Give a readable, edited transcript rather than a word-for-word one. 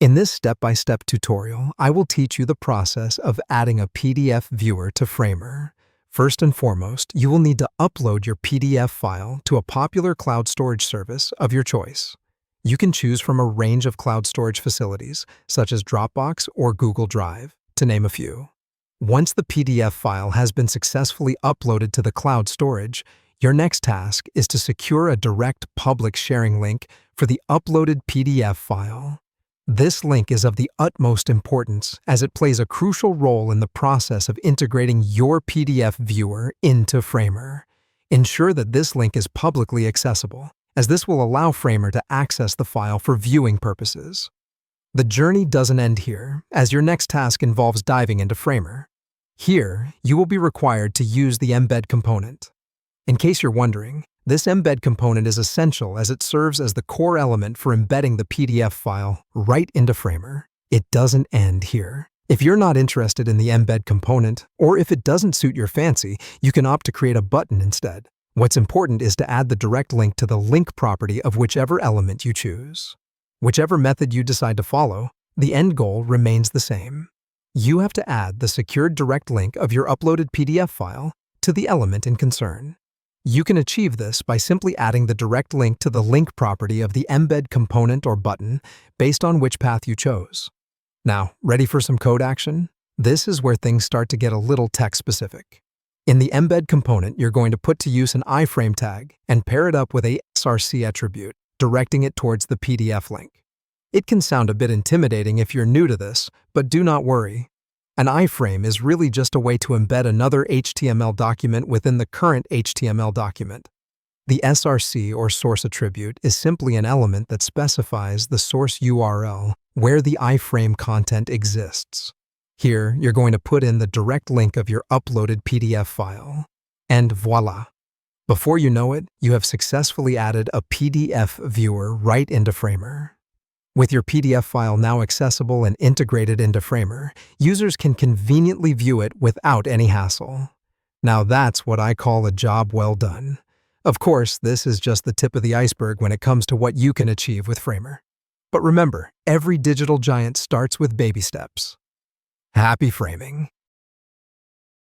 In this step-by-step tutorial, I will teach you the process of adding a PDF viewer to Framer. First and foremost, you will need to upload your PDF file to a popular cloud storage service of your choice. You can choose from a range of cloud storage facilities, such as Dropbox or Google Drive, to name a few. Once the PDF file has been successfully uploaded to the cloud storage, your next task is to secure a direct public sharing link for the uploaded PDF file. This link is of the utmost importance as it plays a crucial role in the process of integrating your PDF viewer into Framer. Ensure that this link is publicly accessible, as this will allow Framer to access the file for viewing purposes. The journey doesn't end here, as your next task involves diving into Framer. Here, you will be required to use the embed component. In case you're wondering, this embed component is essential as it serves as the core element for embedding the PDF file right into Framer. It doesn't end here. If you're not interested in the embed component, or if it doesn't suit your fancy, you can opt to create a button instead. What's important is to add the direct link to the link property of whichever element you choose. Whichever method you decide to follow, the end goal remains the same. You have to add the secured direct link of your uploaded PDF file to the element in concern. You can achieve this by simply adding the direct link to the link property of the embed component or button based on which path you chose. Now, ready for some code action? This is where things start to get a little tech-specific. In the embed component, you're going to put to use an iframe tag and pair it up with a SRC attribute, directing it towards the PDF link. It can sound a bit intimidating if you're new to this, but do not worry. An iframe is really just a way to embed another HTML document within the current HTML document. The SRC or source attribute is simply an element that specifies the source URL where the iframe content exists. Here, you're going to put in the direct link of your uploaded PDF file. And voila! Before you know it, you have successfully added a PDF viewer right into Framer. With your PDF file now accessible and integrated into Framer, users can conveniently view it without any hassle. Now that's what I call a job well done. Of course, this is just the tip of the iceberg when it comes to what you can achieve with Framer. But remember, every digital giant starts with baby steps. Happy framing!